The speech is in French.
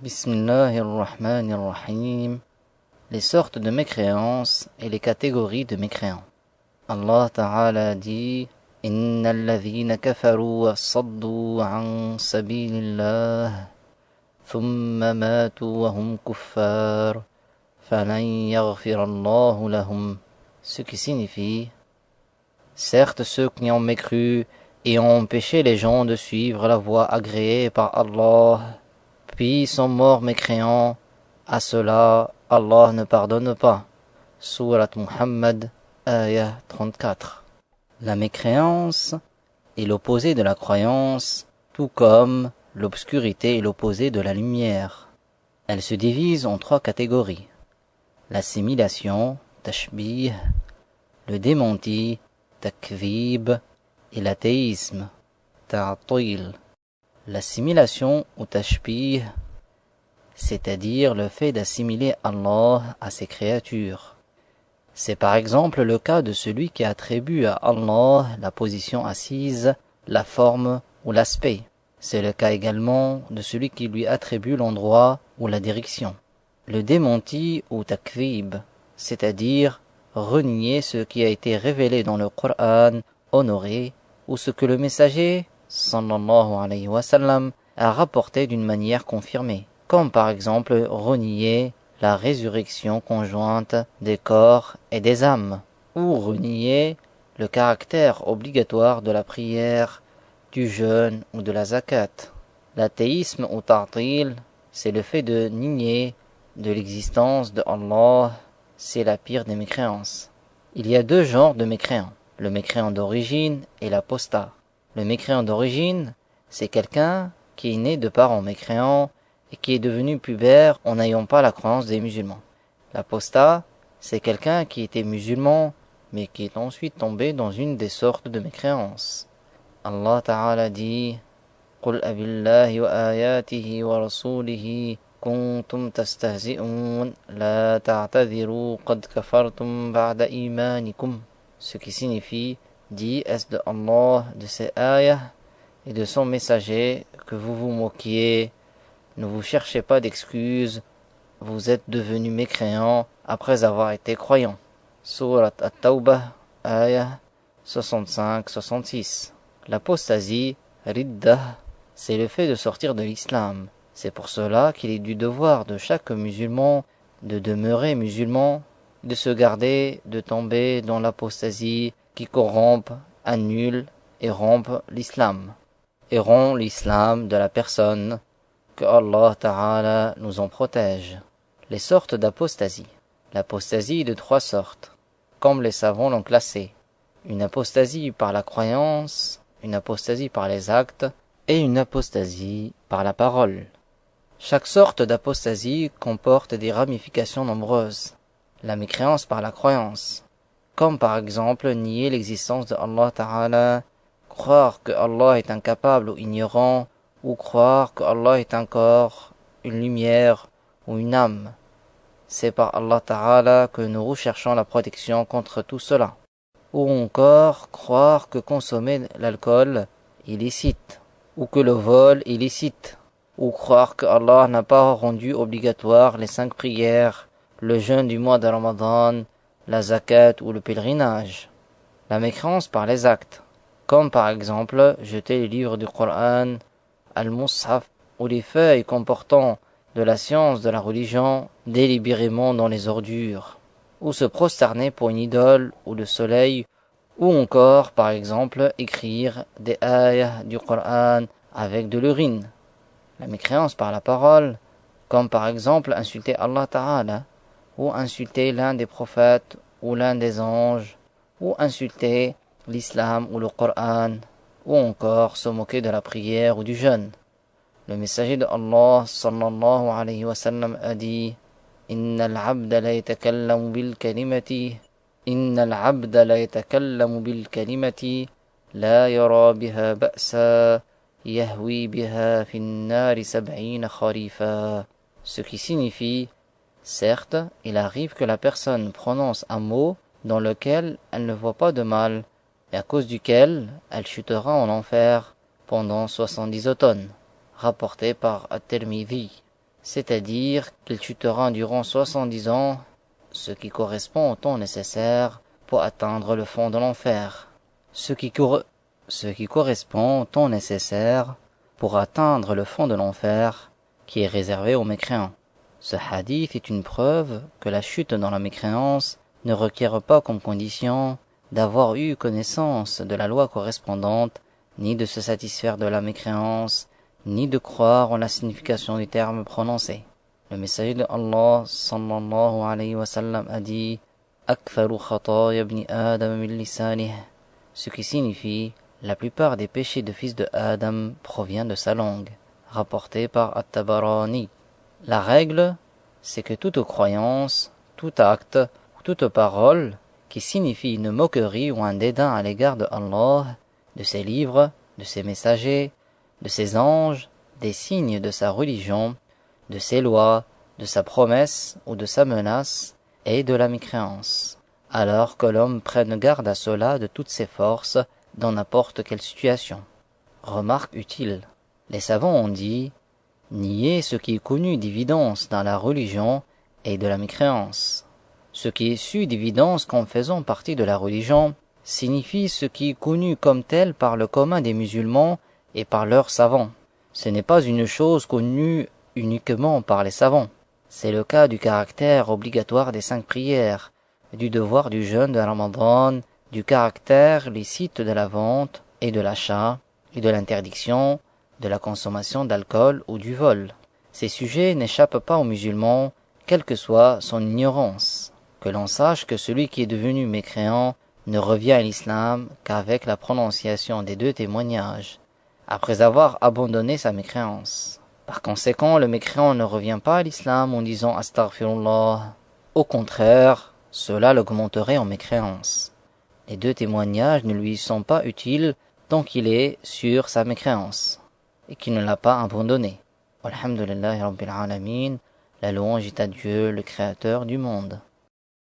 Bismillahirrahmanirrahim. Les sortes de mécréance et les catégories de mécréants. Allah Ta'ala dit Innal ladhina kafaru wa saddu an sabilillah thumma matu wa hum kuffar falan yaghfirallahu lahum. Ce qui signifie certes ceux qui ont mécru et ont empêché les gens de suivre la voie agréée par Allah puis sont morts mécréants, à cela Allah ne pardonne pas. Surat Muhammad, ayah 34. La mécréance est l'opposé de la croyance, tout comme l'obscurité est l'opposé de la lumière. Elle se divise en trois catégories. L'assimilation, tashbih, le démenti, takvib, et l'athéisme, ta'til. L'assimilation ou tashbih, c'est-à-dire le fait d'assimiler Allah à ses créatures. C'est par exemple le cas de celui qui attribue à Allah la position assise, la forme ou l'aspect. C'est le cas également de celui qui lui attribue l'endroit ou la direction. Le démenti ou takvib, c'est-à-dire renier ce qui a été révélé dans le Coran honoré ou ce que le messager sallallahu alayhi wa sallam a rapporté d'une manière confirmée, comme par exemple renier la résurrection conjointe des corps et des âmes, ou renier le caractère obligatoire de la prière, du jeûne ou de la zakat. L'athéisme ou ta'til, c'est le fait de nier de l'existence de Allah, c'est la pire des mécréances. Il y a deux genres de mécréants, le mécréant d'origine et l'apostat. Le mécréant d'origine, c'est quelqu'un qui est né de parents mécréants et qui est devenu pubère en n'ayant pas la croyance des musulmans. L'apostat, c'est quelqu'un qui était musulman mais qui est ensuite tombé dans une des sortes de mécréances. Allah Ta'ala dit قُلْ أَبِاللَّهِ وَآيَاتِهِ وَرَسُولِهِ كُنْتُمْ تَسْتَهْزِئُونَ لَا تَعْتَذِرُوا قَدْ كَفَرْتُمْ بَعْدَ إِيمَانِكُمْ. Ce qui signifie dit est-ce de Allah, de ses ayahs et de son messager que vous vous moquiez, ne vous cherchez pas d'excuses, vous êtes devenus mécréants après avoir été croyants. Surat At-Tawbah, ayah 65-66. L'apostasie, riddah, c'est le fait de sortir de l'islam. C'est pour cela qu'il est du devoir de chaque musulman de demeurer musulman, de se garder de tomber dans l'apostasie qui corrompt, annule et rompt l'islam, et rend l'islam de la personne, que Allah Ta'ala nous en protège. Les sortes d'apostasie. L'apostasie est de trois sortes, comme les savants l'ont classé. Une apostasie par la croyance, une apostasie par les actes, et une apostasie par la parole. Chaque sorte d'apostasie comporte des ramifications nombreuses. La mécréance par la croyance, comme par exemple nier l'existence de Allah Ta'ala, croire que Allah est incapable ou ignorant, ou croire que Allah est un corps, une lumière ou une âme. C'est par Allah Ta'ala que nous recherchons la protection contre tout cela. Ou encore croire que consommer l'alcool est licite, ou que le vol est licite, ou croire que Allah n'a pas rendu obligatoire les 5 prières, le jeûne du mois de Ramadan, la zakat ou le pèlerinage. La mécréance par les actes, comme par exemple jeter les livres du Coran, al-Mus'haf, ou les feuilles comportant de la science de la religion délibérément dans les ordures, ou se prosterner pour une idole ou le soleil, ou encore par exemple écrire des ayahs du Coran avec de l'urine. La mécréance par la parole, comme par exemple insulter Allah Ta'ala, ou insulter l'un des prophètes ou l'un des anges, ou insulter l'islam ou le Coran, ou encore se moquer de la prière ou du jeûne. Le messager de Allah sallallahu alayhi wa sallam a dit Innal abda la yatakallamu bil kalimati la yara biha ba'sa yahwi biha fin nari sab'ina kharifa. Ce qui signifie certes, il arrive que la personne prononce un mot dans lequel elle ne voit pas de mal, et à cause duquel elle chutera en enfer pendant 70 automnes, rapporté par At-Tirmidhi. c'est-à-dire qu'il chutera durant 70 ans, ce qui correspond au temps nécessaire pour atteindre le fond de l'enfer. Ce qui correspond au temps nécessaire pour atteindre le fond de l'enfer qui est réservé aux mécréants. Ce hadith est une preuve que la chute dans la mécréance ne requiert pas comme condition d'avoir eu connaissance de la loi correspondante, ni de se satisfaire de la mécréance, ni de croire en la signification du terme prononcé. Le messager de Allah sallallahu alayhi wa sallam a dit Aktharu khataya ibn Adam min lisanih, ce qui signifie la plupart des péchés de fils de Adam provient de sa langue, rapporté par At-Tabarani. La règle, c'est que toute croyance, tout acte ou toute parole qui signifie une moquerie ou un dédain à l'égard de Allah, de ses livres, de ses messagers, de ses anges, des signes de sa religion, de ses lois, de sa promesse ou de sa menace, est de la mécréance. Alors que l'homme prenne garde à cela de toutes ses forces, dans n'importe quelle situation. Remarque utile. Les savants ont dit nier ce qui est connu d'évidence dans la religion est de la mécréance. Ce qui est su d'évidence qu'en faisant partie de la religion signifie ce qui est connu comme tel par le commun des musulmans et par leurs savants. Ce n'est pas une chose connue uniquement par les savants. C'est le cas du caractère obligatoire des 5 prières, du devoir du jeûne de Ramadan, du caractère licite de la vente et de l'achat, et de l'interdiction de la consommation d'alcool ou du vol. Ces sujets n'échappent pas aux musulmans, quelle que soit son ignorance. Que l'on sache que celui qui est devenu mécréant ne revient à l'islam qu'avec la prononciation des 2 témoignages, après avoir abandonné sa mécréance. Par conséquent, le mécréant ne revient pas à l'islam en disant Astaghfirullah. Au contraire, cela l'augmenterait en mécréance. Les 2 témoignages ne lui sont pas utiles tant qu'il est sur sa mécréance et qu'il ne l'a pas abandonné. Alhamdulillahi Rabbil Alamin, la louange est à Dieu, le créateur du monde.